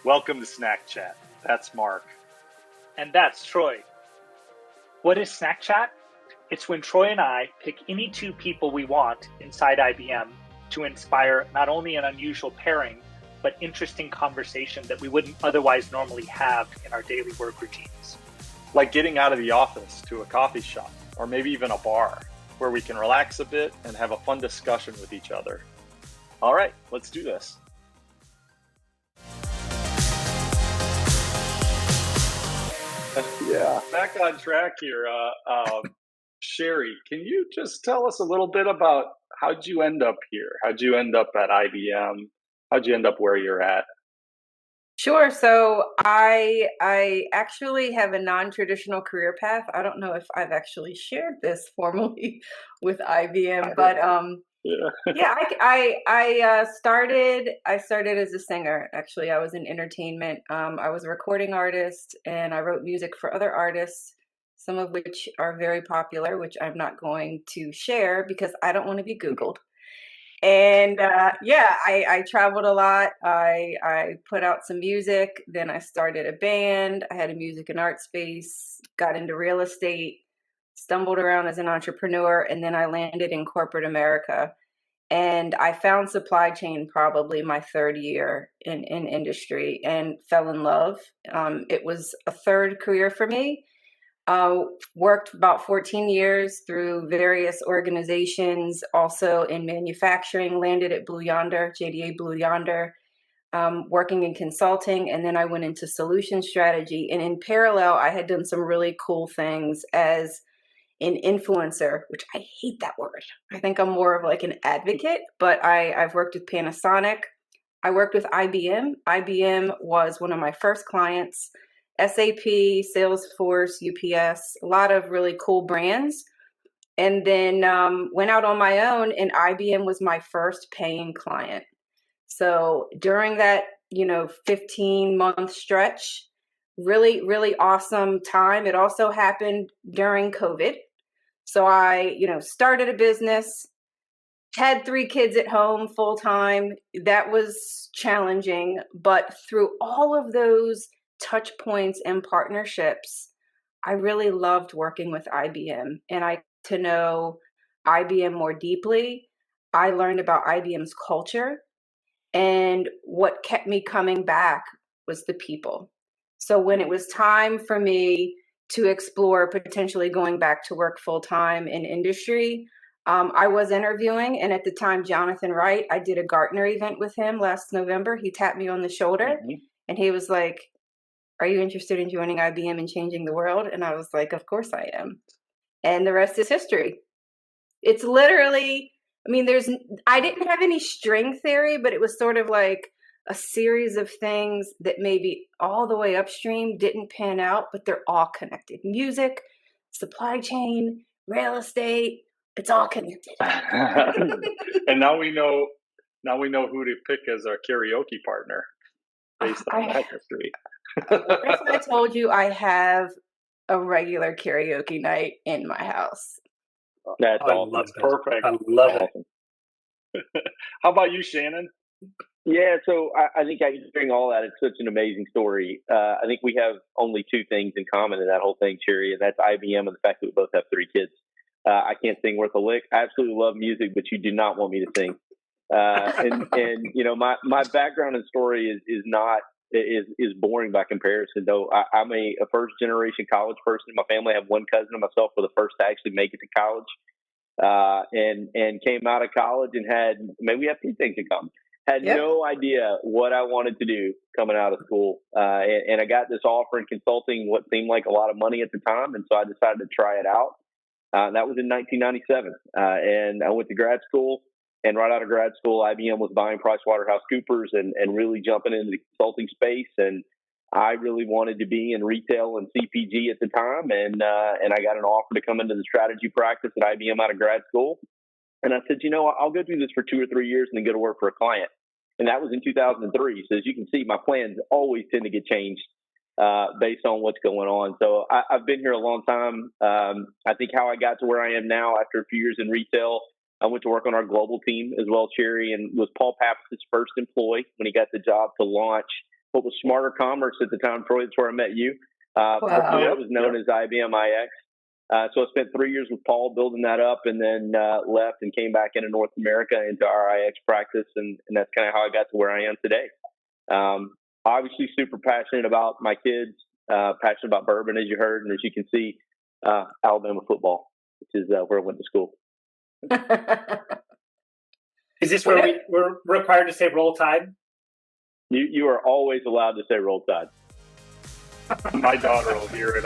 Welcome to Snack Chat. That's Mark. And that's Troy. What is Snack Chat? It's when Troy and I pick any two people we want inside IBM to inspire not only an unusual pairing, but interesting conversation that we wouldn't otherwise normally have in our daily work routines. Like getting out of the office to a coffee shop, or maybe even a bar, where we can relax a bit and have a fun discussion with each other. All right, let's do this. Yeah, back on track here. Sheri, can you just tell us a little bit about how'd you end up here? How'd you end up at IBM? How'd you end up where you're at? Sure. So I actually have a non-traditional career path. I don't know if I've actually shared this formally with IBM, but yeah, I started as a singer. Actually, I was in entertainment. I was a recording artist, and I wrote music for other artists, some of which are very popular, which I'm not going to share because I don't want to be Googled. And I traveled a lot. I put out some music. Then I started a band. I had a music and art space, got into real estate, stumbled around as an entrepreneur, and then I landed in corporate America. And I found supply chain probably my third year in industry and fell in love. It was a third career for me. Worked about 14 years through various organizations, also in manufacturing, landed at Blue Yonder, JDA Blue Yonder, working in consulting, and then I went into solution strategy. And in parallel, I had done some really cool things as an influencer, which I hate that word. I think I'm more of like an advocate, but I've worked with Panasonic. I worked with IBM. IBM was one of my first clients. SAP, Salesforce, UPS, a lot of really cool brands. And then went out on my own, and IBM was my first paying client. So during that, 15-month stretch, really, really awesome time. It also happened during COVID. So I, started a business, had 3 kids at home full time. That was challenging, but through all of those touch points and partnerships, I really loved working with IBM, and I got to know IBM more deeply. I learned about IBM's culture, and what kept me coming back was the people. So when it was time for me to explore potentially going back to work full time in industry, I was interviewing, and at the time, Jonathan Wright, I did a Gartner event with him last November. He tapped me on the shoulder, and he was like, "Are you interested in joining IBM and changing the world?" And I was like, "Of course I am." And the rest is history. It's literally, I didn't have any string theory, but it was sort of like a series of things that maybe all the way upstream didn't pan out, but they're all connected. Music, supply chain, real estate, it's all connected. And now we know who to pick as our karaoke partner based on that history. If I told you I have a regular karaoke night in my house. That's awesome. That's perfect. I love it. How about you, Shannon? Yeah, so I think hearing all that, it's such an amazing story. I think we have only 2 things in common in that whole thing, Sheri, and that's IBM and the fact that we both have 3 kids. I can't sing worth a lick. I absolutely love music, but you do not want me to sing. My background and story is boring by comparison. Though I'm a first generation college person. My family, I have one cousin and myself were the first to actually make it to college, and came out of college and we have 2 things in common. Had no idea what I wanted to do coming out of school. And I got this offer in consulting, what seemed like a lot of money at the time. And so I decided to try it out. That was in 1997. And I went to grad school. And right out of grad school, IBM was buying PricewaterhouseCoopers and really jumping into the consulting space. And I really wanted to be in retail and CPG at the time. And I got an offer to come into the strategy practice at IBM out of grad school. And I said, I'll go do this for 2 or 3 years and then go to work for a client. And that was in 2003. So as you can see, my plans always tend to get changed based on what's going on. So I've been here a long time. I think how I got to where I am now after a few years in retail, I went to work on our global team as well, Sheri, and was Paul Pappas' first employee when he got the job to launch what was Smarter Commerce at the time. Troy, that's where I met you. Before it was known as IBM iX. So I spent 3 years with Paul building that up, and then left and came back into North America into our iX practice, and that's kind of how I got to where I am today. Obviously, super passionate about my kids, passionate about bourbon, as you heard, and as you can see, Alabama football, which is where I went to school. Is this where we're required to say Roll Tide? You are always allowed to say Roll Tide. My daughter will hear it.